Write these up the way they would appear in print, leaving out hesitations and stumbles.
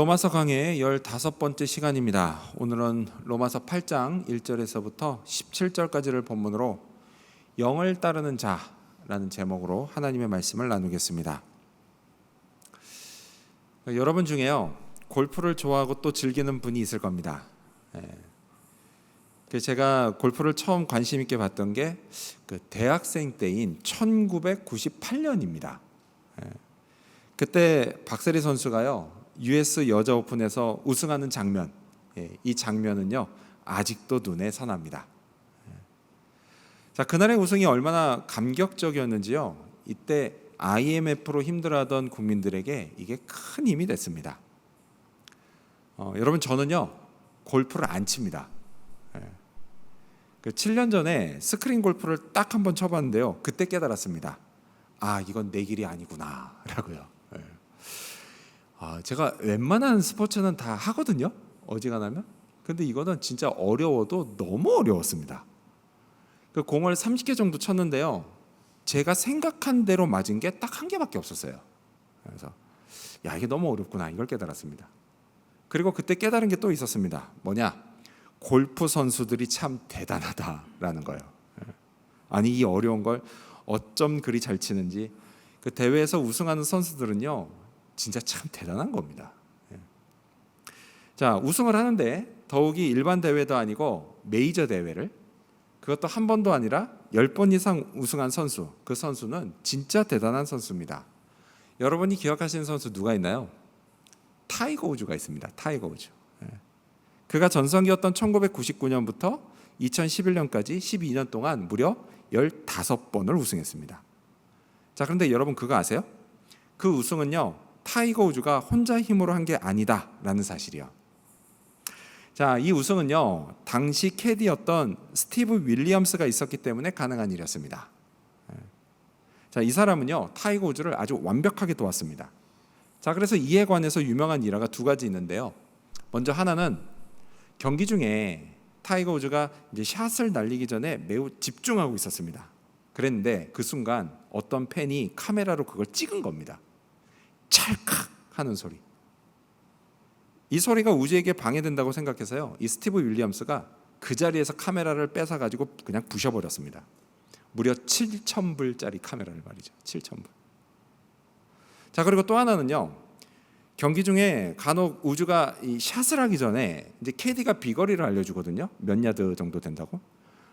로마서 강의 15번째 시간입니다. 오늘은 로마서 8장 1절에서부터 17절까지를 본문으로 영을 따르는 자라는 제목으로 하나님의 말씀을 나누겠습니다. 여러분 중에요, 골프를 좋아하고 또 즐기는 분이 있을 겁니다. 제가 골프를 처음 관심 있게 봤던 게 대학생 때인 1998년입니다. 그때 박세리 선수가요, US 여자 오픈에서 우승하는 장면, 이 장면은요 아직도 눈에 선합니다. 자, 그날의 우승이 얼마나 감격적이었는지요, 이때 IMF로 힘들어하던 국민들에게 이게 큰 힘이 됐습니다. 여러분, 저는요 골프를 안 칩니다. 7년 전에 스크린 골프를 딱 한 번 쳐봤는데요, 그때 깨달았습니다. 아, 이건 내 길이 아니구나 라고요. 제가 웬만한 스포츠는 다 하거든요, 어지간하면. 근데 이거는 진짜 어려워도 너무 어려웠습니다. 그 공을 30개 정도 쳤는데요, 제가 생각한 대로 맞은 게 딱 한 개밖에 없었어요. 그래서 야, 이게 너무 어렵구나, 이걸 깨달았습니다. 그리고 그때 깨달은 게 또 있었습니다. 뭐냐? 골프 선수들이 참 대단하다라는 거예요. 아니, 이 어려운 걸 어쩜 그리 잘 치는지. 그 대회에서 우승하는 선수들은요 진짜 참 대단한 겁니다. 자, 우승을 하는데 더욱이 일반 대회도 아니고 메이저 대회를, 그것도 한 번도 아니라 10번 이상 우승한 선수, 그 선수는 진짜 대단한 선수입니다. 여러분이 기억하시는 선수 누가 있나요? 타이거 우즈가 있습니다. 타이거 우즈. 그가 전성기였던 1999년부터 2011년까지 12년 동안 무려 15번을 우승했습니다. 자, 그런데 여러분 그거 아세요? 그 우승은요 타이거 우즈가 혼자 힘으로 한 게 아니다라는 사실이요. 자, 이 우승은요 당시 캐디였던 스티브 윌리엄스가 있었기 때문에 가능한 일이었습니다. 자, 이 사람은요 타이거 우즈를 아주 완벽하게 도왔습니다. 자, 그래서 이에 관해서 유명한 일화가 두 가지 있는데요. 먼저 하나는 경기 중에 타이거 우즈가 이제 샷을 날리기 전에 매우 집중하고 있었습니다. 그랬는데 그 순간 어떤 팬이 카메라로 그걸 찍은 겁니다. 찰칵 하는 소리. 이 소리가 우즈에게 방해된다고 생각해서요, 이 스티브 윌리엄스가 그 자리에서 카메라를 뺏어가지고 그냥 부셔버렸습니다. 무려 7,000불짜리 카메라를 말이죠. 7,000불. 자, 그리고 또 하나는요, 경기 중에 간혹 우즈가 이 샷을 하기 전에 이제 캐디가 비거리를 알려주거든요. 몇 야드 정도 된다고.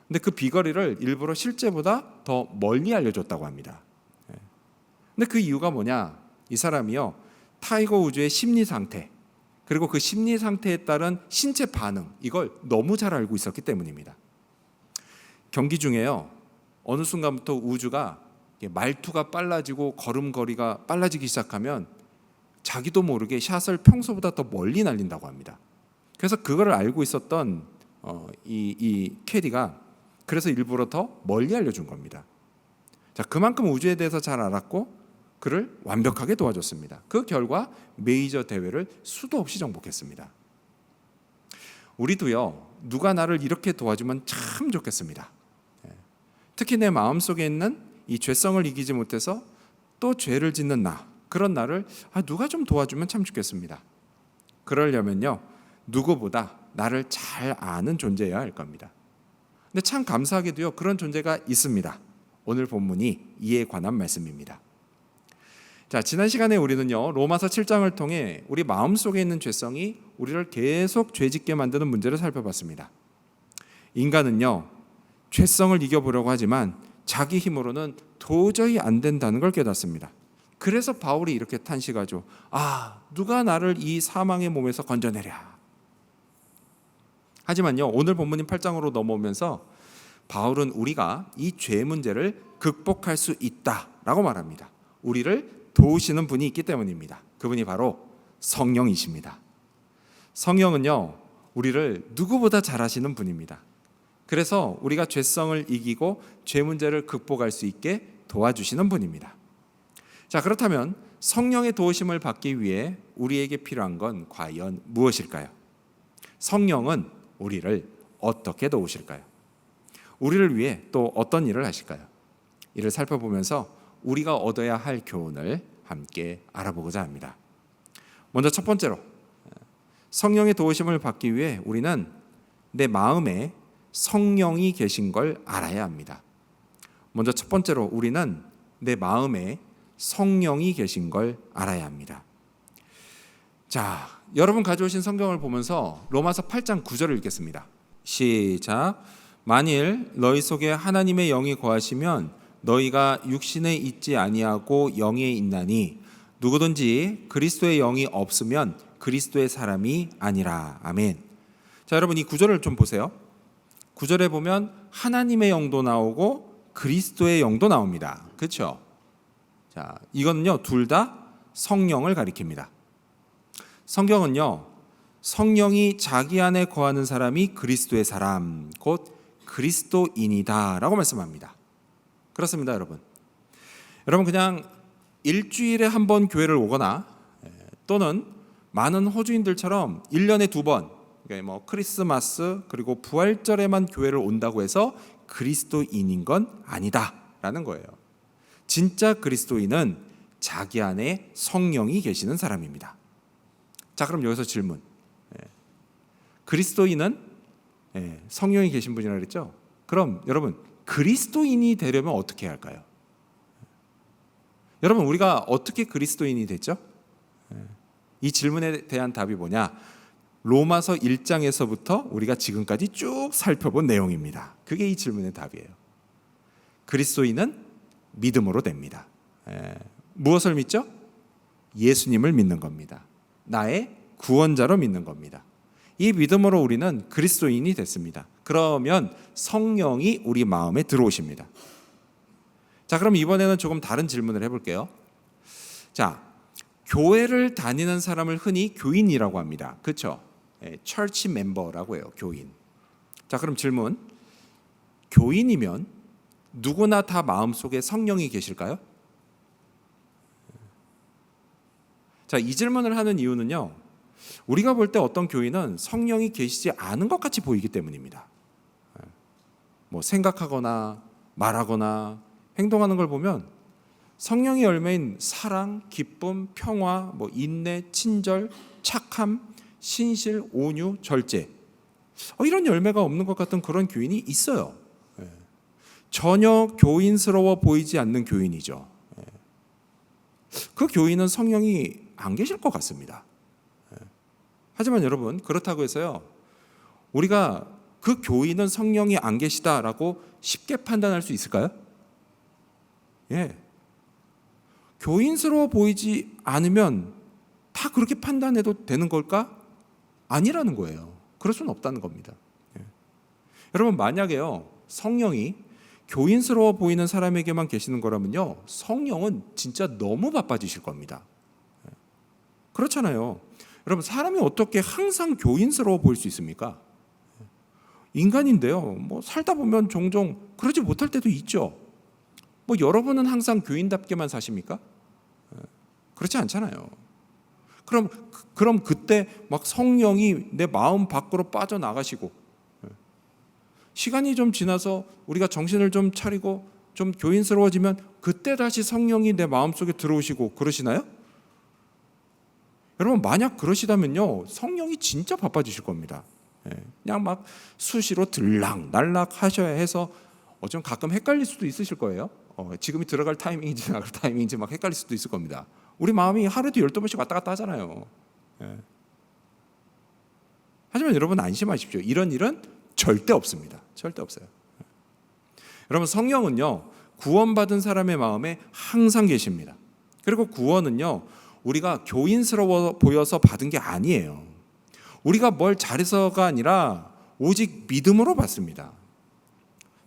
근데 그 비거리를 일부러 실제보다 더 멀리 알려줬다고 합니다. 근데 그 이유가 뭐냐? 이 사람이요 타이거 우즈의 심리 상태, 그리고 그 심리 상태에 따른 신체 반응, 이걸 너무 잘 알고 있었기 때문입니다. 경기 중에요 어느 순간부터 우즈가 말투가 빨라지고 걸음걸이가 빨라지기 시작하면 자기도 모르게 샷을 평소보다 더 멀리 날린다고 합니다. 그래서 그걸 알고 있었던 이 캐디가 그래서 일부러 더 멀리 알려준 겁니다. 자, 그만큼 우즈에 대해서 잘 알았고 그를 완벽하게 도와줬습니다. 그 결과 메이저 대회를 수도 없이 정복했습니다. 우리도요 누가 나를 이렇게 도와주면 참 좋겠습니다. 특히 내 마음속에 있는 이 죄성을 이기지 못해서 또 죄를 짓는 나, 그런 나를 누가 좀 도와주면 참 좋겠습니다. 그러려면요 누구보다 나를 잘 아는 존재여야 할 겁니다. 근데 참 감사하게도요 그런 존재가 있습니다. 오늘 본문이 이에 관한 말씀입니다. 자, 지난 시간에 우리는요 로마서 7장을 통해 우리 마음속에 있는 죄성이 우리를 계속 죄짓게 만드는 문제를 살펴봤습니다. 인간은요 죄성을 이겨보려고 하지만 자기 힘으로는 도저히 안 된다는 걸 깨닫습니다. 그래서 바울이 이렇게 탄식하죠. 누가 나를 이 사망의 몸에서 건져내랴. 하지만요 오늘 본문인 8장으로 넘어오면서 바울은 우리가 이 죄 문제를 극복할 수 있다라고 말합니다. 우리를 도우시는 분이 있기 때문입니다. 그분이 바로 성령이십니다. 성령은요 우리를 누구보다 잘 아시는 분입니다. 그래서 우리가 죄성을 이기고 죄 문제를 극복할 수 있게 도와주시는 분입니다. 자, 그렇다면 성령의 도우심을 받기 위해 우리에게 필요한 건 과연 무엇일까요? 성령은 우리를 어떻게 도우실까요? 우리를 위해 또 어떤 일을 하실까요? 이를 살펴보면서 우리가 얻어야 할 교훈을 함께 알아보고자 합니다. 먼저 첫 번째로 성령의 도우심을 받기 위해 우리는 내 마음에 성령이 계신 걸 알아야 합니다. 먼저 첫 번째로 우리는 내 마음에 성령이 계신 걸 알아야 합니다. 자, 여러분 가져오신 성경을 보면서 로마서 8장 9절을 읽겠습니다. 시작. 만일 너희 속에 하나님의 영이 거하시면 너희가 육신에 있지 아니하고 영에 있나니 누구든지 그리스도의 영이 없으면 그리스도의 사람이 아니라. 아멘. 자, 여러분 이 구절을 좀 보세요. 구절에 보면 하나님의 영도 나오고 그리스도의 영도 나옵니다. 그렇죠? 자, 이거는요 둘 다 성령을 가리킵니다. 성경은요 성령이 자기 안에 거하는 사람이 그리스도의 사람, 곧 그리스도인이다라고 말씀합니다. 그렇습니다, 여러분. 여러분 그냥 일주일에 한 번 교회를 오거나 또는 많은 호주인들처럼 1년에 2번, 그러니까 뭐 크리스마스 그리고 부활절에만 교회를 온다고 해서 그리스도인인 건 아니다라는 거예요. 진짜 그리스도인은 자기 안에 성령이 계시는 사람입니다. 자, 그럼 여기서 질문. 그리스도인은 성령이 계신 분이라고 그랬죠? 그럼 여러분 그리스도인이 되려면 어떻게 해야 할까요? 여러분 우리가 어떻게 그리스도인이 됐죠? 이 질문에 대한 답이 뭐냐? 로마서 1장에서부터 우리가 지금까지 쭉 살펴본 내용입니다. 그게 이 질문의 답이에요. 그리스도인은 믿음으로 됩니다. 무엇을 믿죠? 예수님을 믿는 겁니다. 나의 구원자로 믿는 겁니다. 이 믿음으로 우리는 그리스도인이 됐습니다. 그러면 성령이 우리 마음에 들어오십니다. 자, 그럼 이번에는 조금 다른 질문을 해볼게요. 자, 교회를 다니는 사람을 흔히 교인이라고 합니다. 그렇죠? 처치 멤버라고 해요. 교인. 자, 그럼 질문. 교인이면 누구나 다 마음속에 성령이 계실까요? 자, 이 질문을 하는 이유는요. 우리가 볼 때 어떤 교인은 성령이 계시지 않은 것 같이 보이기 때문입니다. 뭐 생각하거나 말하거나 행동하는 걸 보면 성령의 열매인 사랑, 기쁨, 평화, 뭐 인내, 친절, 착함, 신실, 온유, 절제 이런 열매가 없는 것 같은 그런 교인이 있어요. 전혀 교인스러워 보이지 않는 교인이죠. 그 교인은 성령이 안 계실 것 같습니다. 하지만 여러분 그렇다고 해서요 우리가 그 교인은 성령이 안 계시다라고 쉽게 판단할 수 있을까요? 교인스러워 보이지 않으면 다 그렇게 판단해도 되는 걸까? 아니라는 거예요. 그럴 수는 없다는 겁니다. 여러분 만약에요 성령이 교인스러워 보이는 사람에게만 계시는 거라면요 성령은 진짜 너무 바빠지실 겁니다. 그렇잖아요. 여러분 사람이 어떻게 항상 교인스러워 보일 수 있습니까? 인간인데요. 뭐 살다 보면 종종 그러지 못할 때도 있죠. 뭐 여러분은 항상 교인답게만 사십니까? 그렇지 않잖아요. 그럼 그때 막 성령이 내 마음 밖으로 빠져나가시고 시간이 좀 지나서 우리가 정신을 좀 차리고 좀 교인스러워지면 그때 다시 성령이 내 마음속에 들어오시고 그러시나요? 여러분 만약 그러시다면요 성령이 진짜 바빠지실 겁니다. 그냥 막 수시로 들락날락 하셔야 해서 좀 가끔 헷갈릴 수도 있으실 거예요. 지금이 들어갈 타이밍인지 나갈 타이밍인지 막 헷갈릴 수도 있을 겁니다. 우리 마음이 하루에도 12번씩 왔다 갔다 하잖아요. 하지만 여러분 안심하십시오. 이런 일은 절대 없습니다. 절대 없어요. 여러분 성령은요 구원받은 사람의 마음에 항상 계십니다. 그리고 구원은요 우리가 교인스러워 보여서 받은 게 아니에요. 우리가 뭘 잘해서가 아니라 오직 믿음으로 받습니다.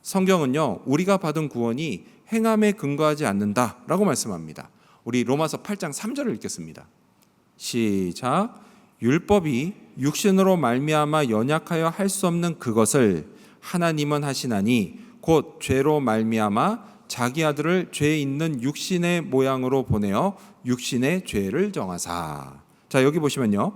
성경은요 우리가 받은 구원이 행함에 근거하지 않는다라고 말씀합니다. 우리 로마서 8장 3절을 읽겠습니다. 시작. 율법이 육신으로 말미암아 연약하여 할 수 없는 그것을 하나님은 하시나니 곧 죄로 말미암아 자기 아들을 죄 있는 육신의 모양으로 보내어 육신의 죄를 정하사. 자, 여기 보시면요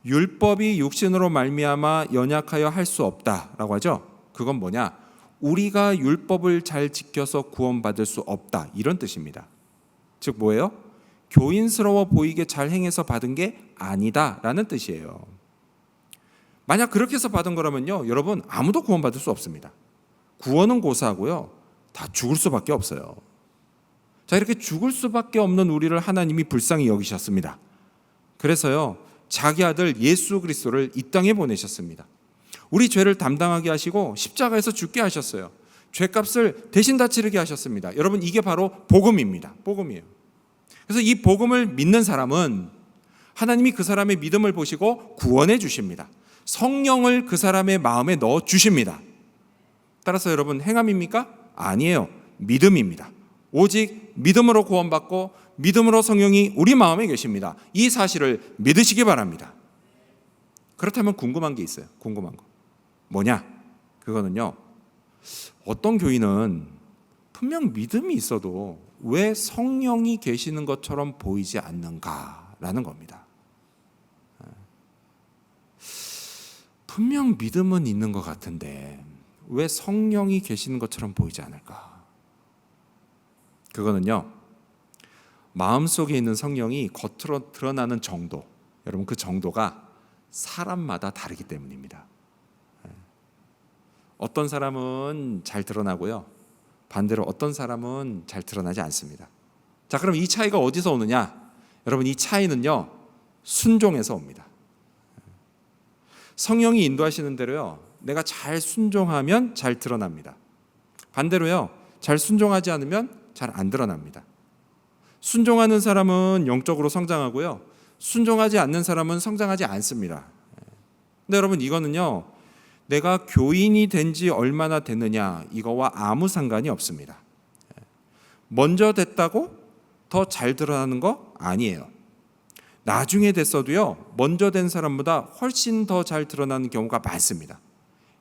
율법이 육신으로 말미암아 연약하여 할 수 없다라고 하죠. 그건 뭐냐? 우리가 율법을 잘 지켜서 구원받을 수 없다 이런 뜻입니다. 즉 뭐예요? 교인스러워 보이게 잘 행해서 받은 게 아니다라는 뜻이에요. 만약 그렇게 해서 받은 거라면요, 여러분 아무도 구원받을 수 없습니다. 구원은 고사하고요, 다 죽을 수밖에 없어요. 자, 이렇게 죽을 수밖에 없는 우리를 하나님이 불쌍히 여기셨습니다. 그래서요, 자기 아들 예수 그리스도를 이 땅에 보내셨습니다. 우리 죄를 담당하게 하시고 십자가에서 죽게 하셨어요. 죄값을 대신 다 치르게 하셨습니다. 여러분, 이게 바로 복음입니다. 복음이에요. 그래서 이 복음을 믿는 사람은 하나님이 그 사람의 믿음을 보시고 구원해 주십니다. 성령을 그 사람의 마음에 넣어 주십니다. 따라서 여러분, 행함입니까? 아니에요. 믿음입니다. 오직 믿음으로 구원받고 믿음으로 성령이 우리 마음에 계십니다. 이 사실을 믿으시기 바랍니다. 그렇다면 궁금한 게 있어요. 궁금한 거. 뭐냐? 그거는요, 어떤 교인은 분명 믿음이 있어도 왜 성령이 계시는 것처럼 보이지 않는가라는 겁니다. 분명 믿음은 있는 것 같은데 왜 성령이 계시는 것처럼 보이지 않을까? 그거는요, 마음속에 있는 성령이 겉으로 드러나는 정도, 여러분 그 정도가 사람마다 다르기 때문입니다. 어떤 사람은 잘 드러나고요, 반대로 어떤 사람은 잘 드러나지 않습니다. 자, 그럼 이 차이가 어디서 오느냐? 여러분, 이 차이는요, 순종에서 옵니다. 성령이 인도하시는 대로요, 내가 잘 순종하면 잘 드러납니다. 반대로요, 잘 순종하지 않으면 잘 안 드러납니다. 순종하는 사람은 영적으로 성장하고요, 순종하지 않는 사람은 성장하지 않습니다. 근데 여러분, 이거는요, 내가 교인이 된 지 얼마나 됐느냐 이거와 아무 상관이 없습니다. 먼저 됐다고 더 잘 드러나는 거 아니에요. 나중에 됐어도요, 먼저 된 사람보다 훨씬 더 잘 드러나는 경우가 많습니다.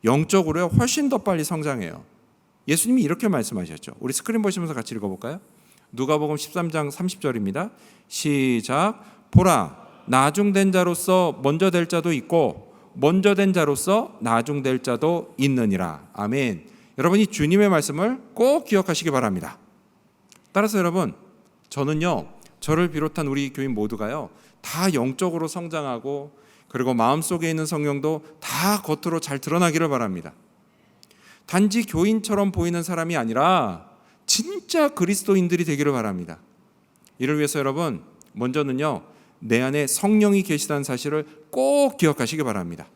영적으로요, 훨씬 더 빨리 성장해요. 예수님이 이렇게 말씀하셨죠. 우리 스크린 보시면서 같이 읽어볼까요? 누가복음 13장 30절입니다. 시작. 보라, 나중된 자로서 먼저 될 자도 있고 먼저 된 자로서 나중될 자도 있느니라. 아멘. 여러분이 주님의 말씀을 꼭 기억하시기 바랍니다. 따라서 여러분, 저는요, 저를 비롯한 우리 교인 모두가요, 다 영적으로 성장하고 그리고 마음속에 있는 성령도 다 겉으로 잘 드러나기를 바랍니다. 단지 교인처럼 보이는 사람이 아니라 진짜 그리스도인들이 되기를 바랍니다. 이를 위해서 여러분, 먼저는요, 내 안에 성령이 계시다는 사실을 꼭 기억하시기 바랍니다.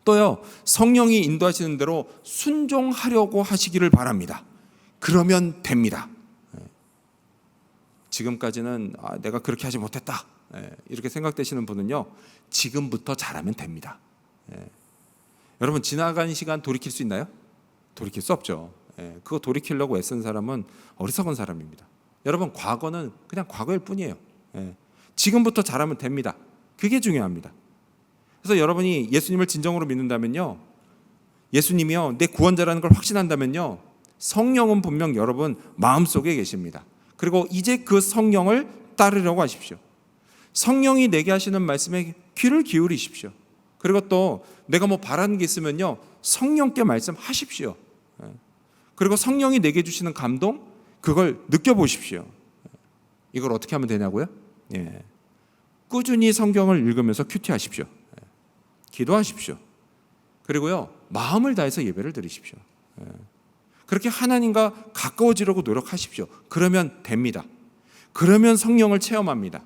또요, 성령이 인도하시는 대로 순종하려고 하시기를 바랍니다. 그러면 됩니다. 지금까지는 내가 그렇게 하지 못했다 이렇게 생각되시는 분은요, 지금부터 잘하면 됩니다. 여러분, 지나간 시간 돌이킬 수 있나요? 돌이킬 수 없죠. 그거 돌이키려고 애쓴 사람은 어리석은 사람입니다. 여러분, 과거는 그냥 과거일 뿐이에요. 지금부터 잘하면 됩니다. 그게 중요합니다. 그래서 여러분이 예수님을 진정으로 믿는다면요, 예수님이요, 내 구원자라는 걸 확신한다면요, 성령은 분명 여러분 마음속에 계십니다. 그리고 이제 그 성령을 따르려고 하십시오. 성령이 내게 하시는 말씀에 귀를 기울이십시오. 그리고 또 내가 뭐 바라는 게 있으면요, 성령께 말씀하십시오. 그리고 성령이 내게 주시는 감동, 그걸 느껴보십시오. 이걸 어떻게 하면 되냐고요? 꾸준히 성경을 읽으면서 큐티하십시오. 기도하십시오. 그리고요, 마음을 다해서 예배를 드리십시오. 그렇게 하나님과 가까워지려고 노력하십시오. 그러면 됩니다. 그러면 성령을 체험합니다.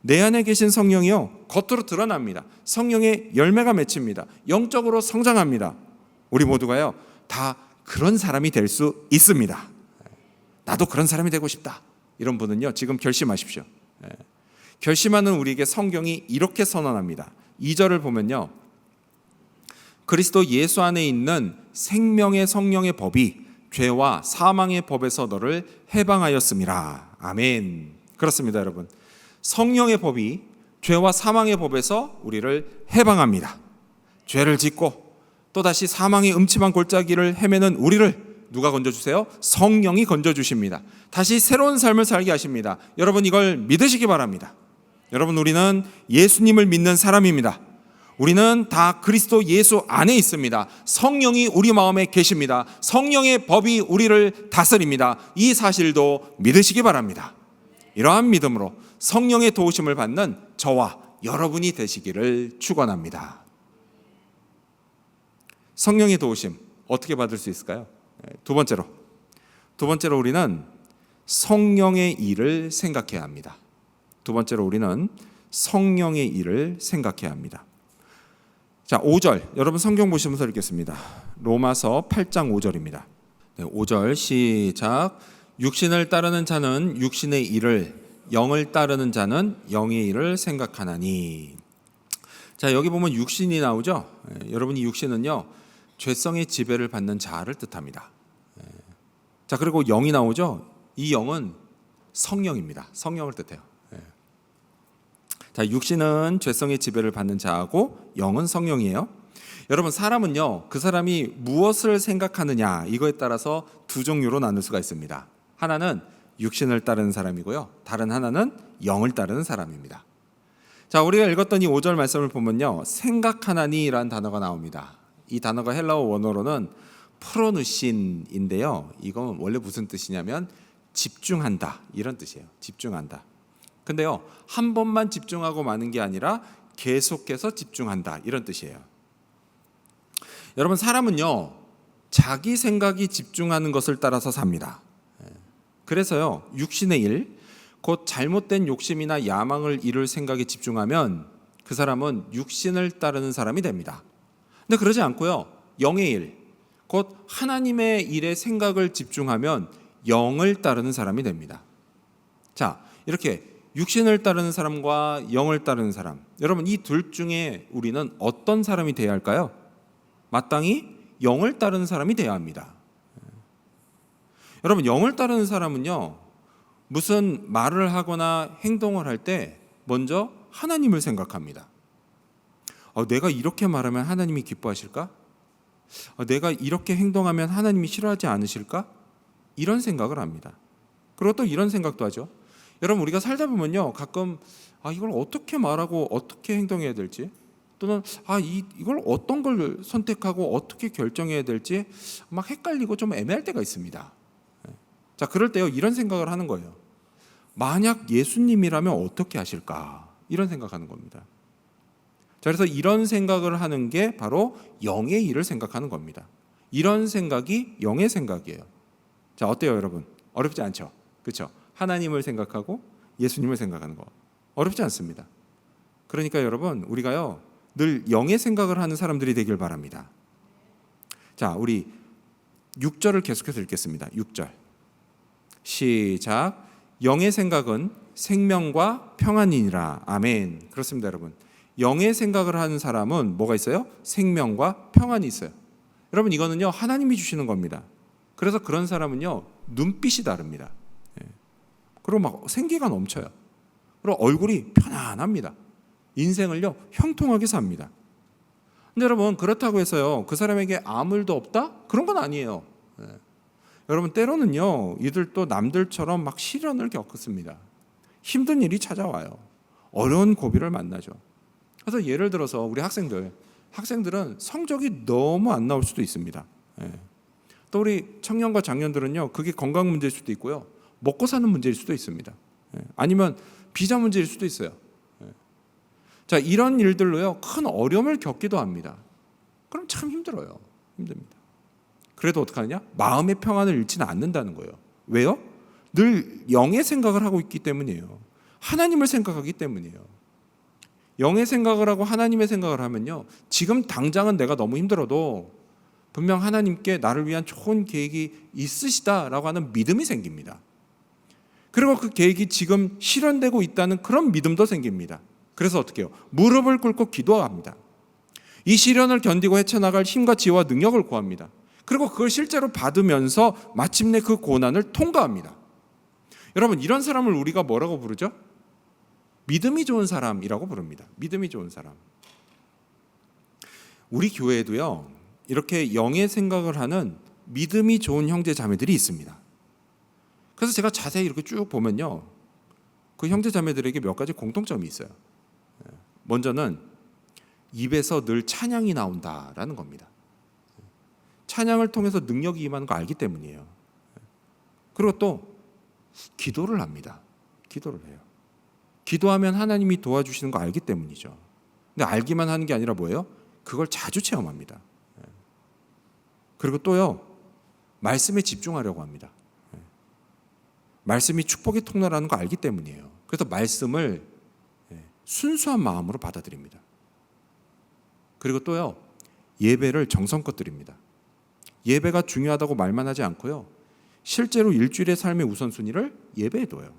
내 안에 계신 성령이요, 겉으로 드러납니다. 성령의 열매가 맺힙니다. 영적으로 성장합니다. 우리 모두가요, 다 그런 사람이 될 수 있습니다. 나도 그런 사람이 되고 싶다. 이런 분은요, 지금 결심하십시오. 결심하는 우리에게 성경이 이렇게 선언합니다. 2절을 보면요, 그리스도 예수 안에 있는 생명의 성령의 법이 죄와 사망의 법에서 너를 해방하였음이라. 아멘. 그렇습니다, 여러분. 성령의 법이 죄와 사망의 법에서 우리를 해방합니다. 죄를 짓고 또다시 사망의 음침한 골짜기를 헤매는 우리를 누가 건져주세요? 성령이 건져주십니다. 다시 새로운 삶을 살게 하십니다. 여러분, 이걸 믿으시기 바랍니다. 여러분, 우리는 예수님을 믿는 사람입니다. 우리는 다 그리스도 예수 안에 있습니다. 성령이 우리 마음에 계십니다. 성령의 법이 우리를 다스립니다. 이 사실도 믿으시기 바랍니다. 이러한 믿음으로 성령의 도우심을 받는 저와 여러분이 되시기를 축원합니다. 성령의 도우심 어떻게 받을 수 있을까요? 두 번째로 우리는 성령의 일을 생각해야 합니다. 두 번째로 우리는 성령의 일을 생각해야 합니다. 자, 5절 여러분 성경 보시면서 읽겠습니다. 로마서 8장 5절입니다. 5절 시작. 육신을 따르는 자는 육신의 일을, 영을 따르는 자는 영의 일을 생각하나니. 자, 여기 보면 육신이 나오죠. 여러분 이 육신은요 죄성의 지배를 받는 자를 뜻합니다. 자, 그리고 영이 나오죠. 이 영은 성령입니다. 성령을 뜻해요. 자, 육신은 죄성의 지배를 받는 자하고 영은 성령이에요. 여러분 사람은요 그 사람이 무엇을 생각하느냐 이거에 따라서 두 종류로 나눌 수가 있습니다. 하나는 육신을 따르는 사람이고요, 다른 하나는 영을 따르는 사람입니다. 자, 우리가 읽었던 이 5절 말씀을 보면요 생각하나니라는 단어가 나옵니다. 이 단어가 헬라어 원어로는 프로누신인데요, 이건 원래 무슨 뜻이냐면 집중한다 이런 뜻이에요. 집중한다. 근데요 한 번만 집중하고 마는 게 아니라 계속해서 집중한다 이런 뜻이에요. 여러분 사람은요 자기 생각이 집중하는 것을 따라서 삽니다. 그래서요 육신의 일, 곧 잘못된 욕심이나 야망을 이룰 생각에 집중하면 그 사람은 육신을 따르는 사람이 됩니다. 근데 그러지 않고요 영의 일, 곧 하나님의 일에 생각을 집중하면 영을 따르는 사람이 됩니다. 자, 이렇게 육신을 따르는 사람과 영을 따르는 사람, 여러분 이 둘 중에 우리는 어떤 사람이 되어야 할까요? 마땅히 영을 따르는 사람이 되어야 합니다. 여러분 영을 따르는 사람은요 무슨 말을 하거나 행동을 할 때 먼저 하나님을 생각합니다. 내가 이렇게 말하면 하나님이 기뻐하실까? 내가 이렇게 행동하면 하나님이 싫어하지 않으실까? 이런 생각을 합니다. 그리고 또 이런 생각도 하죠. 여러분 우리가 살다 보면요 가끔 이걸 어떻게 말하고 어떻게 행동해야 될지, 또는 이걸 어떤 걸 선택하고 어떻게 결정해야 될지 막 헷갈리고 좀 애매할 때가 있습니다. 자, 그럴 때요 이런 생각을 하는 거예요. 만약 예수님이라면 어떻게 하실까? 이런 생각하는 겁니다. 자, 그래서 이런 생각을 하는 게 바로 영의 일을 생각하는 겁니다. 이런 생각이 영의 생각이에요. 자, 어때요 여러분? 어렵지 않죠? 그렇죠? 하나님을 생각하고 예수님을 생각하는 거 어렵지 않습니다. 그러니까 여러분 우리가요 늘 영의 생각을 하는 사람들이 되길 바랍니다. 자, 우리 6절을 계속해서 읽겠습니다. 6절 시작. 영의 생각은 생명과 평안이니라. 아멘. 그렇습니다 여러분. 영의 생각을 하는 사람은 뭐가 있어요? 생명과 평안이 있어요. 여러분 이거는요 하나님이 주시는 겁니다. 그래서 그런 사람은요 눈빛이 다릅니다. 그리고 막 생기가 넘쳐요. 그리고 얼굴이 편안합니다. 인생을요 형통하게 삽니다. 근데 여러분 그렇다고 해서요 그 사람에게 아무 일도 없다? 그런 건 아니에요. 여러분 때로는요 이들도 남들처럼 막 시련을 겪습니다. 힘든 일이 찾아와요. 어려운 고비를 만나죠. 그래서 예를 들어서 우리 학생들은 성적이 너무 안 나올 수도 있습니다. 또 우리 청년과 장년들은요 그게 건강 문제일 수도 있고요, 먹고 사는 문제일 수도 있습니다. 아니면 비자 문제일 수도 있어요. 자, 이런 일들로요 큰 어려움을 겪기도 합니다. 그럼 참 힘들어요. 힘듭니다. 그래도 어떡하느냐? 마음의 평안을 잃지는 않는다는 거예요. 왜요? 늘 영의 생각을 하고 있기 때문이에요. 하나님을 생각하기 때문이에요. 영의 생각을 하고 하나님의 생각을 하면요 지금 당장은 내가 너무 힘들어도 분명 하나님께 나를 위한 좋은 계획이 있으시다라고 하는 믿음이 생깁니다. 그리고 그 계획이 지금 실현되고 있다는 그런 믿음도 생깁니다. 그래서 어떻게 해요? 무릎을 꿇고 기도합니다. 이 시련을 견디고 헤쳐나갈 힘과 지혜와 능력을 구합니다. 그리고 그걸 실제로 받으면서 마침내 그 고난을 통과합니다. 여러분 이런 사람을 우리가 뭐라고 부르죠? 믿음이 좋은 사람이라고 부릅니다. 믿음이 좋은 사람. 우리 교회에도요 이렇게 영의 생각을 하는 믿음이 좋은 형제 자매들이 있습니다. 그래서 제가 자세히 이렇게 쭉 보면요 그 형제 자매들에게 몇 가지 공통점이 있어요. 먼저는 입에서 늘 찬양이 나온다라는 겁니다. 찬양을 통해서 능력이 임하는 거 알기 때문이에요. 그리고 또 기도를 합니다. 기도를 해요. 기도하면 하나님이 도와주시는 거 알기 때문이죠. 근데 알기만 하는 게 아니라 뭐예요? 그걸 자주 체험합니다. 그리고 또요, 말씀에 집중하려고 합니다. 말씀이 축복의 통로라는 거 알기 때문이에요. 그래서 말씀을 순수한 마음으로 받아들입니다. 그리고 또요, 예배를 정성껏 드립니다. 예배가 중요하다고 말만 하지 않고요, 실제로 일주일의 삶의 우선순위를 예배에 둬요.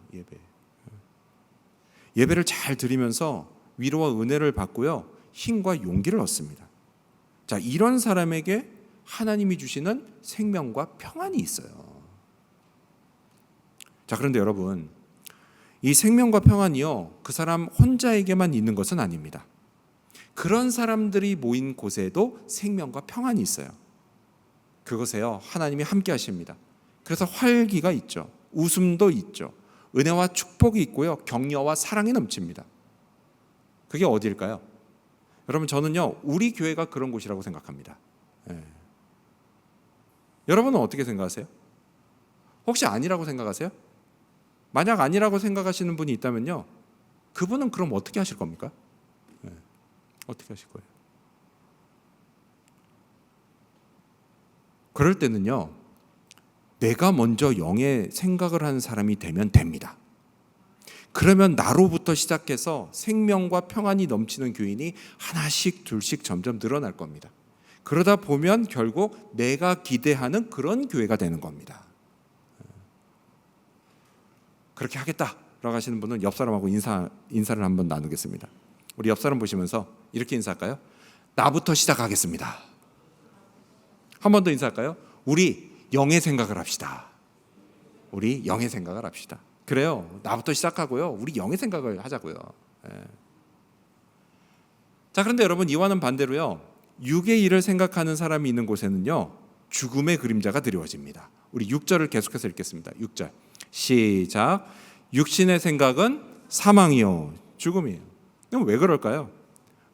예배를 잘 드리면서 위로와 은혜를 받고요, 힘과 용기를 얻습니다. 자, 이런 사람에게 하나님이 주시는 생명과 평안이 있어요. 자, 그런데 여러분, 이 생명과 평안이요, 그 사람 혼자에게만 있는 것은 아닙니다. 그런 사람들이 모인 곳에도 생명과 평안이 있어요. 그것에요, 하나님이 함께 하십니다. 그래서 활기가 있죠. 웃음도 있죠. 은혜와 축복이 있고요, 격려와 사랑이 넘칩니다. 그게 어디일까요? 여러분, 저는요, 우리 교회가 그런 곳이라고 생각합니다. 여러분은 어떻게 생각하세요? 혹시 아니라고 생각하세요? 만약 아니라고 생각하시는 분이 있다면요, 그분은 그럼 어떻게 하실 겁니까? 어떻게 하실 거예요? 그럴 때는요, 내가 먼저 영의 생각을 하는 사람이 되면 됩니다. 그러면 나로부터 시작해서 생명과 평안이 넘치는 교인이 하나씩 둘씩 점점 늘어날 겁니다. 그러다 보면 결국 내가 기대하는 그런 교회가 되는 겁니다. 그렇게 하겠다라고 하시는 분은 옆 사람하고 인사를 한번 나누겠습니다. 우리 옆 사람 보시면서 이렇게 인사할까요? 나부터 시작하겠습니다. 한 번 더 인사할까요? 우리 영의 생각을 합시다. 우리 영의 생각을 합시다. 그래요. 나부터 시작하고요, 우리 영의 생각을 하자고요. 자, 그런데 여러분, 이와는 반대로요, 육의 일을 생각하는 사람이 있는 곳에는요, 죽음의 그림자가 드리워집니다. 우리 6절을 계속해서 읽겠습니다. 6절 시작. 육신의 생각은 사망이요 죽음이에요. 그럼 왜 그럴까요?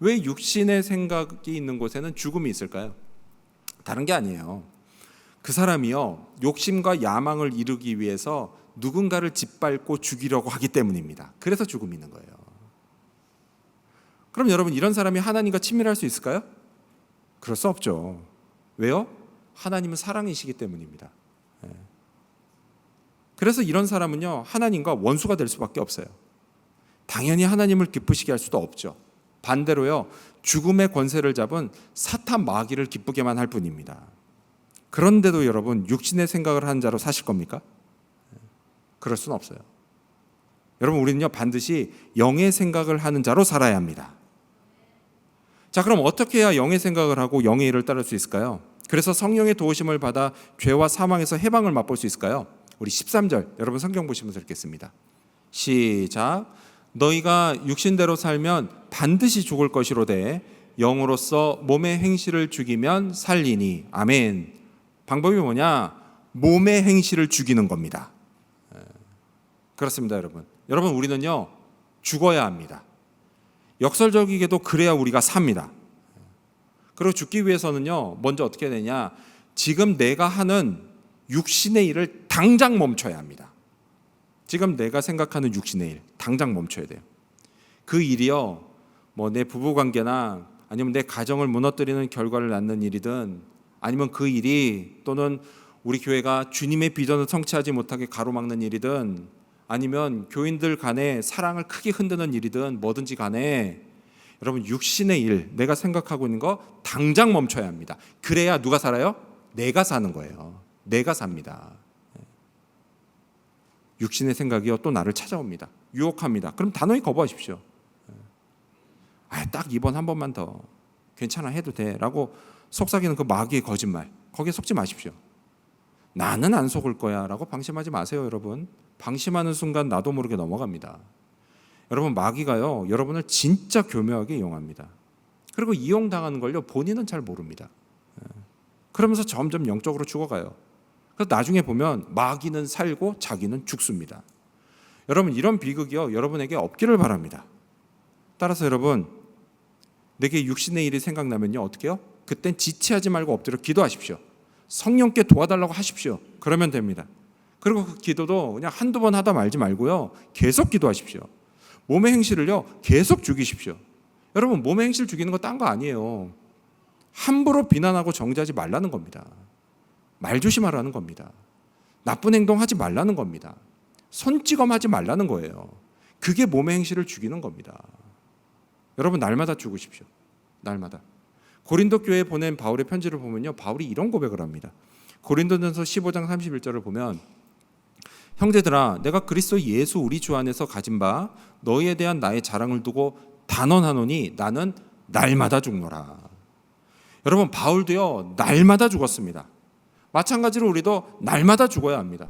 왜 육신의 생각이 있는 곳에는 죽음이 있을까요? 다른 게 아니에요. 그 사람이요, 욕심과 야망을 이루기 위해서 누군가를 짓밟고 죽이려고 하기 때문입니다. 그래서 죽음이 있는 거예요. 그럼 여러분, 이런 사람이 하나님과 친밀할 수 있을까요? 그럴 수 없죠. 왜요? 하나님은 사랑이시기 때문입니다. 그래서 이런 사람은요, 하나님과 원수가 될 수밖에 없어요. 당연히 하나님을 기쁘시게 할 수도 없죠. 반대로요, 죽음의 권세를 잡은 사탄 마귀를 기쁘게만 할 뿐입니다. 그런데도 여러분, 육신의 생각을 하는 자로 사실 겁니까? 그럴 수는 없어요. 여러분, 우리는요, 반드시 영의 생각을 하는 자로 살아야 합니다. 자, 그럼 어떻게 해야 영의 생각을 하고 영의 일을 따를 수 있을까요? 그래서 성령의 도우심을 받아 죄와 사망에서 해방을 맛볼 수 있을까요? 우리 13절 여러분 성경 보시면서 읽겠습니다. 시작. 너희가 육신대로 살면 반드시 죽을 것이로되 영으로서 몸의 행실을 죽이면 살리니. 아멘. 방법이 뭐냐? 몸의 행실을 죽이는 겁니다. 그렇습니다, 여러분. 여러분, 우리는요, 죽어야 합니다. 역설적이게도 그래야 우리가 삽니다. 그리고 죽기 위해서는요, 먼저 어떻게 해야 되냐? 지금 내가 하는 육신의 일을 당장 멈춰야 합니다. 지금 내가 생각하는 육신의 일 당장 멈춰야 돼요. 그 일이요, 뭐 내 부부관계나 아니면 내 가정을 무너뜨리는 결과를 낳는 일이든, 아니면 그 일이 또는 우리 교회가 주님의 비전을 성취하지 못하게 가로막는 일이든, 아니면 교인들 간에 사랑을 크게 흔드는 일이든, 뭐든지 간에 여러분, 육신의 일, 내가 생각하고 있는 거 당장 멈춰야 합니다. 그래야 누가 살아요? 내가 사는 거예요. 내가 삽니다. 육신의 생각이요, 또 나를 찾아옵니다. 유혹합니다. 그럼 단호히 거부하십시오. 딱 이번 한 번만 더 괜찮아 해도 돼 라고 속삭이는 그 마귀의 거짓말, 거기에 속지 마십시오. 나는 안 속을 거야 라고 방심하지 마세요. 여러분, 방심하는 순간 나도 모르게 넘어갑니다. 여러분, 마귀가요, 여러분을 진짜 교묘하게 이용합니다. 그리고 이용당하는 걸요, 본인은 잘 모릅니다. 그러면서 점점 영적으로 죽어가요. 그래서 나중에 보면 마귀는 살고 자기는 죽습니다. 여러분, 이런 비극이요, 여러분에게 없기를 바랍니다. 따라서 여러분, 내게 육신의 일이 생각나면요, 어떻게 해요? 그땐 지체하지 말고 엎드려 기도하십시오. 성령께 도와달라고 하십시오. 그러면 됩니다. 그리고 그 기도도 그냥 한두 번 하다 말지 말고요, 계속 기도하십시오. 몸의 행실을요, 계속 죽이십시오. 여러분, 몸의 행실 죽이는 거 딴 거 아니에요. 함부로 비난하고 정죄하지 말라는 겁니다. 말 조심하라는 겁니다. 나쁜 행동 하지 말라는 겁니다. 손찌검하지 말라는 거예요. 그게 몸의 행실을 죽이는 겁니다. 여러분, 날마다 죽으십시오. 날마다. 고린도 교회에 보낸 바울의 편지를 보면요, 바울이 이런 고백을 합니다. 고린도전서 15장 31절을 보면, 형제들아, 내가 그리스도 예수 우리 주 안에서 가진 바 너희에 대한 나의 자랑을 두고 단언하노니 나는 날마다 죽노라. 여러분, 바울도요, 날마다 죽었습니다. 마찬가지로 우리도 날마다 죽어야 합니다.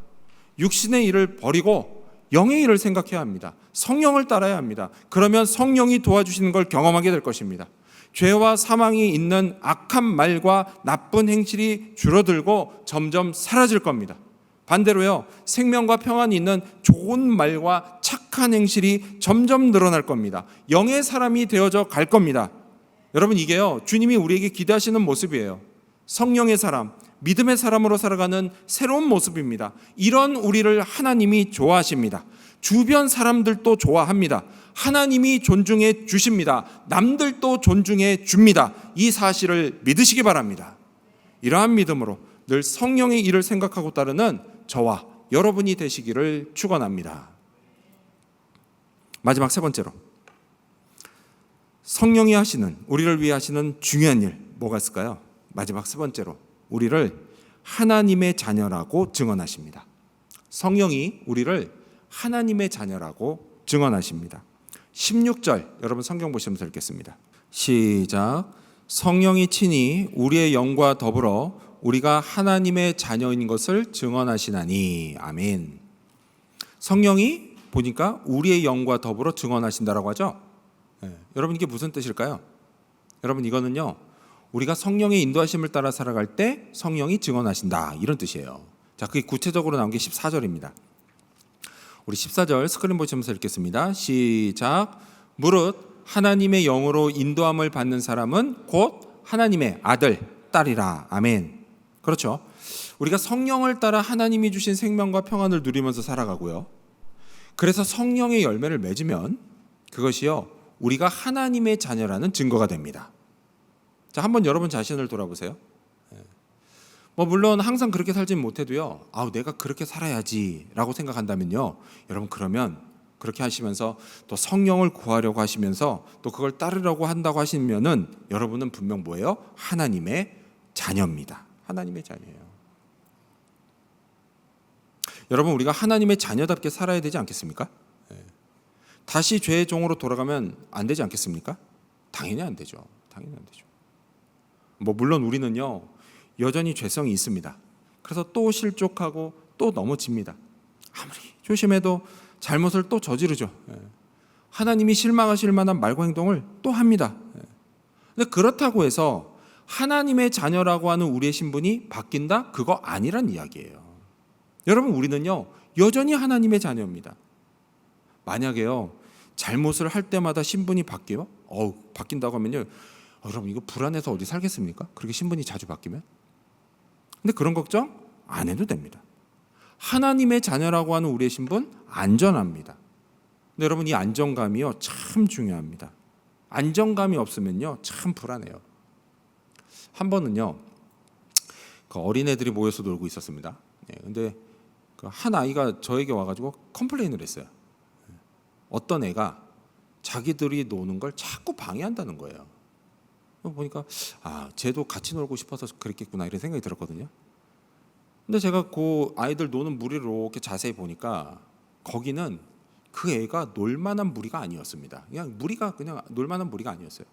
육신의 일을 버리고 영의 일을 생각해야 합니다. 성령을 따라야 합니다. 그러면 성령이 도와주시는 걸 경험하게 될 것입니다. 죄와 사망이 있는 악한 말과 나쁜 행실이 줄어들고 점점 사라질 겁니다. 반대로요, 생명과 평안이 있는 좋은 말과 착한 행실이 점점 늘어날 겁니다. 영의 사람이 되어져 갈 겁니다. 여러분, 이게요, 주님이 우리에게 기대하시는 모습이에요. 성령의 사람, 믿음의 사람으로 살아가는 새로운 모습입니다. 이런 우리를 하나님이 좋아하십니다. 주변 사람들도 좋아합니다. 하나님이 존중해 주십니다. 남들도 존중해 줍니다. 이 사실을 믿으시기 바랍니다. 이러한 믿음으로 늘 성령의 일을 생각하고 따르는 저와 여러분이 되시기를 축원합니다. 마지막 세 번째로, 성령이 하시는, 우리를 위해 하시는 중요한 일 뭐가 있을까요? 마지막 세 번째로, 우리를 하나님의 자녀라고 증언하십니다. 성령이 우리를 하나님의 자녀라고 증언하십니다. 16절, 여러분 성경 보시면서 읽겠습니다. 시작. 성령이 친히 우리의 영과 더불어 우리가 하나님의 자녀인 것을 증언하시나니. 아멘. 성령이 보니까 우리의 영과 더불어 증언하신다라고 하죠. 여러분, 이게 무슨 뜻일까요? 여러분, 이거는요, 우리가 성령의 인도하심을 따라 살아갈 때 성령이 증언하신다, 이런 뜻이에요. 자, 그게 구체적으로 나온 게 14절입니다. 우리 14절 스크린 보시면서 읽겠습니다. 시작. 무릇 하나님의 영으로 인도함을 받는 사람은 곧 하나님의 아들, 딸이라. 아멘. 그렇죠. 우리가 성령을 따라 하나님이 주신 생명과 평안을 누리면서 살아가고요. 그래서 성령의 열매를 맺으면 그것이요, 우리가 하나님의 자녀라는 증거가 됩니다. 자, 한번 여러분 자신을 돌아보세요. 물론 항상 그렇게 살지는 못해도요, 내가 그렇게 살아야지라고 생각한다면요, 여러분, 그러면 그렇게 하시면서 또 성령을 구하려고 하시면서 또 그걸 따르려고 한다고 하시면은 여러분은 분명 뭐예요? 하나님의 자녀입니다. 하나님의 자녀예요. 여러분, 우리가 하나님의 자녀답게 살아야 되지 않겠습니까? 다시 죄의 종으로 돌아가면 안 되지 않겠습니까? 당연히 안 되죠. 당연히 안 되죠. 물론 우리는요, 여전히 죄성이 있습니다. 그래서 또 실족하고 또 넘어집니다. 아무리 조심해도 잘못을 또 저지르죠. 하나님이 실망하실 만한 말과 행동을 또 합니다. 근데 그렇다고 해서 하나님의 자녀라고 하는 우리의 신분이 바뀐다? 그거 아니란 이야기예요. 여러분, 우리는요, 여전히 하나님의 자녀입니다. 만약에요, 잘못을 할 때마다 신분이 바뀐다고 하면요, 여러분, 이거 불안해서 어디 살겠습니까? 그렇게 신분이 자주 바뀌면? 근데 그런 걱정 안 해도 됩니다. 하나님의 자녀라고 하는 우리의 신분 안전합니다. 근데 여러분, 이 안정감이요, 참 중요합니다. 안정감이 없으면요, 참 불안해요. 한 번은요, 그 어린애들이 모여서 놀고 있었습니다. 근데 한 아이가 저에게 와가지고 컴플레인을 했어요. 어떤 애가 자기들이 노는 걸 자꾸 방해한다는 거예요. 보니까 쟤도 같이 놀고 싶어서 그랬겠구나, 이런 생각이 들었거든요. 근데 제가 그 아이들 노는 무리를 이렇게 자세히 보니까 거기는 그 애가 놀만한 무리가 아니었습니다. 그냥 놀만한 무리가 아니었어요.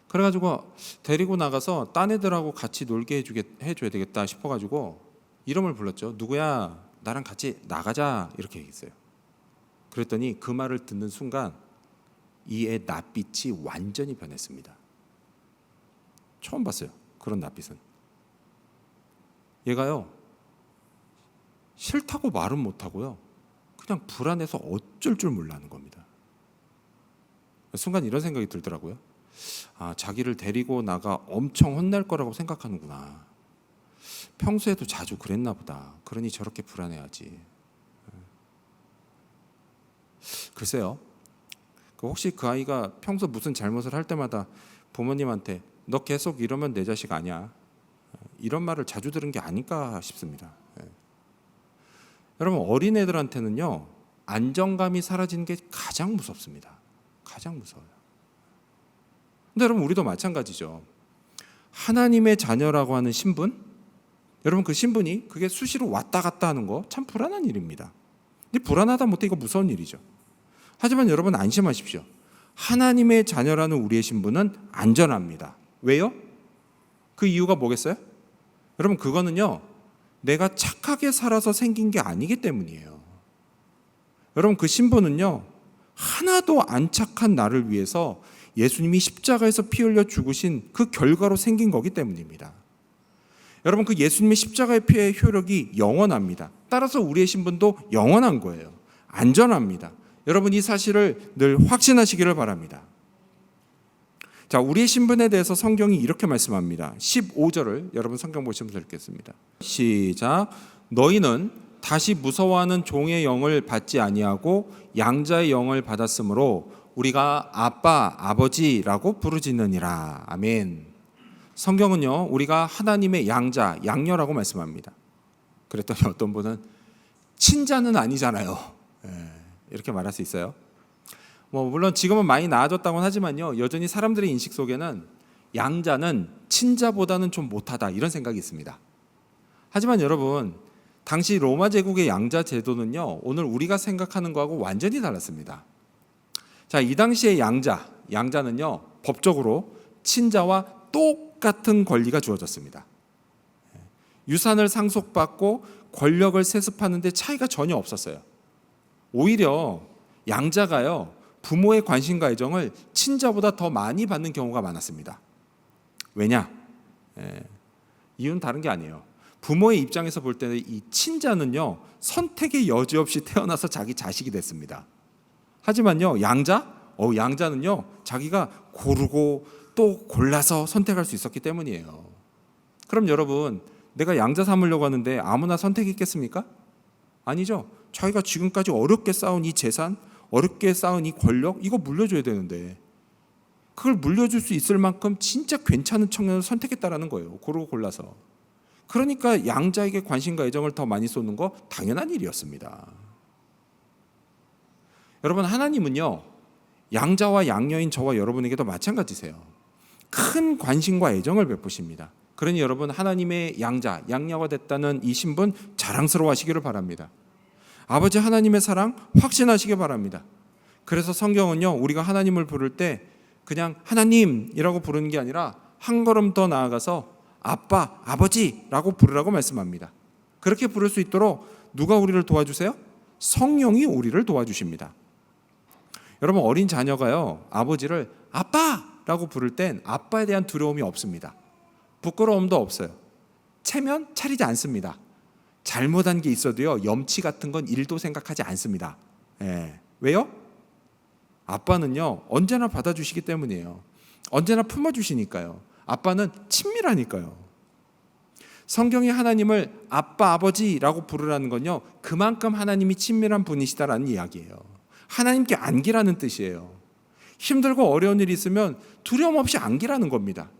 그래가지고 데리고 나가서 딴 애들하고 같이 놀게 해줘야 되겠다 싶어가지고 이름을 불렀죠. 누구야, 나랑 같이 나가자, 이렇게 얘기했어요. 그랬더니 그 말을 듣는 순간 이 애 낯빛이 완전히 변했습니다. 처음 봤어요, 그런 낯빛은. 얘가요, 싫다고 말은 못하고요, 그냥 불안해서 어쩔 줄 몰라하는 겁니다. 순간 이런 생각이 들더라고요. 자기를 데리고 나가 엄청 혼낼 거라고 생각하는구나. 평소에도 자주 그랬나 보다. 그러니 저렇게 불안해하지. 글쎄요, 혹시 그 아이가 평소 무슨 잘못을 할 때마다 부모님한테 너 계속 이러면 내 자식 아니야, 이런 말을 자주 들은 게 아닐까 싶습니다. 여러분, 어린애들한테는요, 안정감이 사라지는 게 가장 무섭습니다. 가장 무서워요. 근데 여러분, 우리도 마찬가지죠. 하나님의 자녀라고 하는 신분, 여러분, 그 신분이 그게 수시로 왔다 갔다 하는 거 참 불안한 일입니다. 근데 불안하다 못해 이거 무서운 일이죠. 하지만 여러분, 안심하십시오. 하나님의 자녀라는 우리의 신분은 안전합니다. 왜요? 그 이유가 뭐겠어요? 여러분, 그거는요, 내가 착하게 살아서 생긴 게 아니기 때문이에요. 여러분, 그 신분은요, 하나도 안 착한 나를 위해서 예수님이 십자가에서 피 흘려 죽으신 그 결과로 생긴 거기 때문입니다. 여러분, 그 예수님의 십자가의 피의 효력이 영원합니다. 따라서 우리의 신분도 영원한 거예요. 안전합니다. 여러분, 이 사실을 늘 확신하시기를 바랍니다. 자, 우리의 신분에 대해서 성경이 이렇게 말씀합니다. 15절을 여러분 성경 보시면서 읽겠습니다. 시작. 너희는 다시 무서워하는 종의 영을 받지 아니하고 양자의 영을 받았으므로 우리가 아빠, 아버지라고 부르짖느니라. 아멘. 성경은요, 우리가 하나님의 양자, 양녀라고 말씀합니다. 그랬더니 어떤 분은 친자는 아니잖아요. 이렇게 말할 수 있어요. 물론 지금은 많이 나아졌다고는 하지만요, 여전히 사람들의 인식 속에는 양자는 친자보다는 좀 못하다, 이런 생각이 있습니다. 하지만 여러분, 당시 로마 제국의 양자 제도는요, 오늘 우리가 생각하는 거하고 완전히 달랐습니다. 자, 이 당시의 양자는요, 법적으로 친자와 똑같은 권리가 주어졌습니다. 유산을 상속받고 권력을 세습하는 데 차이가 전혀 없었어요. 오히려 양자가요, 부모의 관심과 애정을 친자보다 더 많이 받는 경우가 많았습니다. 왜냐? 이유는 다른 게 아니에요. 부모의 입장에서 볼 때는 이 친자는요, 선택의 여지 없이 태어나서 자기 자식이 됐습니다. 하지만요, 양자는요, 자기가 고르고 또 골라서 선택할 수 있었기 때문이에요. 그럼 여러분, 내가 양자 삼으려고 하는데 아무나 선택이 있겠습니까? 아니죠. 자기가 지금까지 어렵게 쌓은 이 재산, 어렵게 쌓은 이 권력, 이거 물려줘야 되는데 그걸 물려줄 수 있을 만큼 진짜 괜찮은 청년을 선택했다라는 거예요. 고르고 골라서. 그러니까 양자에게 관심과 애정을 더 많이 쏟는 거 당연한 일이었습니다. 여러분, 하나님은요, 양자와 양녀인 저와 여러분에게도 마찬가지세요. 큰 관심과 애정을 베푸십니다. 그러니 여러분, 하나님의 양자, 양녀가 됐다는 이 신분 자랑스러워하시기를 바랍니다. 아버지 하나님의 사랑 확신하시기 바랍니다. 그래서 성경은요, 우리가 하나님을 부를 때 그냥 하나님이라고 부르는 게 아니라 한 걸음 더 나아가서 아빠, 아버지라고 부르라고 말씀합니다. 그렇게 부를 수 있도록 누가 우리를 도와주세요? 성령이 우리를 도와주십니다. 여러분, 어린 자녀가요, 아버지를 아빠라고 부를 땐 아빠에 대한 두려움이 없습니다. 부끄러움도 없어요. 체면 차리지 않습니다. 잘못한 게 있어도요, 염치 같은 건 1도 생각하지 않습니다. 왜요? 아빠는요, 언제나 받아주시기 때문이에요. 언제나 품어주시니까요. 아빠는 친밀하니까요. 성경이 하나님을 아빠, 아버지라고 부르라는 건요, 그만큼 하나님이 친밀한 분이시다라는 이야기예요. 하나님께 안기라는 뜻이에요. 힘들고 어려운 일이 있으면 두려움 없이 안기라는 겁니다.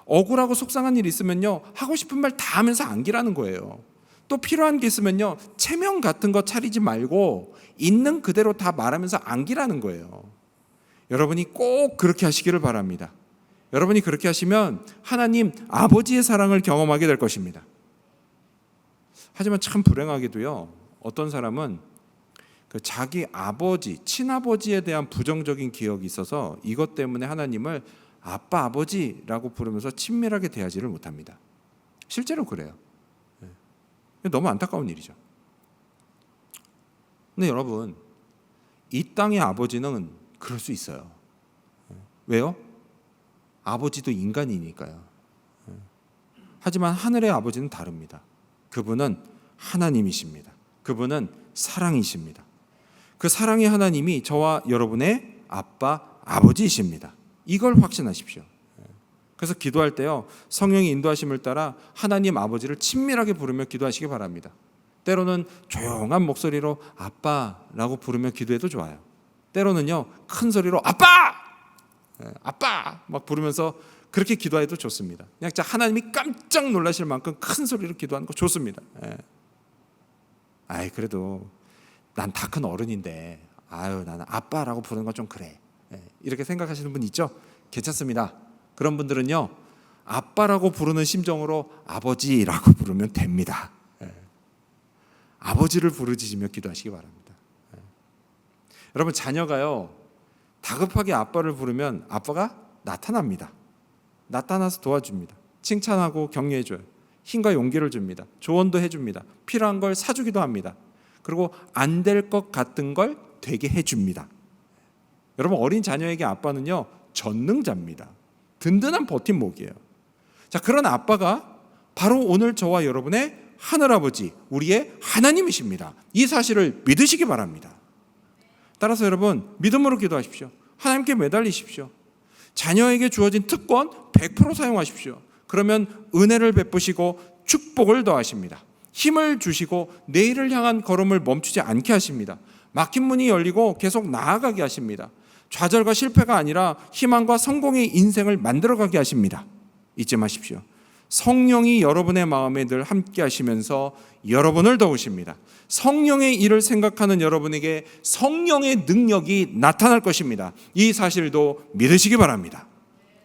억울하고 속상한 일이 있으면요, 하고 싶은 말 다 하면서 안기라는 거예요. 또 필요한 게 있으면요, 체면 같은 거 차리지 말고 있는 그대로 다 말하면서 안기라는 거예요. 여러분이 꼭 그렇게 하시기를 바랍니다. 여러분이 그렇게 하시면 하나님 아버지의 사랑을 경험하게 될 것입니다. 하지만 참 불행하게도요, 어떤 사람은 그 자기 아버지, 친아버지에 대한 부정적인 기억이 있어서 이것 때문에 하나님을 아빠, 아버지라고 부르면서 친밀하게 대하지를 못합니다. 실제로 그래요. 너무 안타까운 일이죠. 근데 여러분, 이 땅의 아버지는 그럴 수 있어요. 왜요? 아버지도 인간이니까요. 하지만 하늘의 아버지는 다릅니다. 그분은 하나님이십니다. 그분은 사랑이십니다. 그 사랑의 하나님이 저와 여러분의 아빠, 아버지이십니다. 이걸 확신하십시오. 그래서 기도할 때요, 성령의 인도하심을 따라 하나님 아버지를 친밀하게 부르며 기도하시기 바랍니다. 때로는 조용한 목소리로 아빠라고 부르며 기도해도 좋아요. 때로는요, 큰 소리로 아빠! 아빠! 막 부르면서 그렇게 기도해도 좋습니다. 그냥 진짜 하나님이 깜짝 놀라실 만큼 큰 소리로 기도하는 거 좋습니다. 아이 그래도 난 다 큰 어른인데 나는 아빠라고 부르는 건 좀 그래. 이렇게 생각하시는 분 있죠? 괜찮습니다. 그런 분들은요, 아빠라고 부르는 심정으로 아버지라고 부르면 됩니다. 아버지를 부르짖으며 기도하시기 바랍니다. 여러분, 자녀가요 다급하게 아빠를 부르면 아빠가 나타납니다. 나타나서 도와줍니다. 칭찬하고 격려해줘요. 힘과 용기를 줍니다. 조언도 해줍니다. 필요한 걸 사주기도 합니다. 그리고 안 될 것 같은 걸 되게 해줍니다. 여러분, 어린 자녀에게 아빠는요 전능자입니다. 든든한 버팀목이에요. 자, 그런 아빠가 바로 오늘 저와 여러분의 하늘아버지, 우리의 하나님이십니다. 이 사실을 믿으시기 바랍니다. 따라서 여러분, 믿음으로 기도하십시오. 하나님께 매달리십시오. 자녀에게 주어진 특권 100% 사용하십시오. 그러면 은혜를 베푸시고 축복을 더하십니다. 힘을 주시고 내일을 향한 걸음을 멈추지 않게 하십니다. 막힌 문이 열리고 계속 나아가게 하십니다. 좌절과 실패가 아니라 희망과 성공의 인생을 만들어가게 하십니다. 잊지 마십시오. 성령이 여러분의 마음에 늘 함께 하시면서 여러분을 도우십니다. 성령의 일을 생각하는 여러분에게 성령의 능력이 나타날 것입니다. 이 사실도 믿으시기 바랍니다.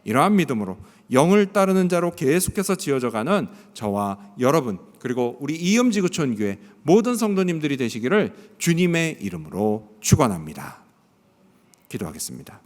이러한 믿음으로 영을 따르는 자로 계속해서 지어져가는 저와 여러분, 그리고 우리 이음지구촌교회 모든 성도님들이 되시기를 주님의 이름으로 축원합니다. 기도하겠습니다.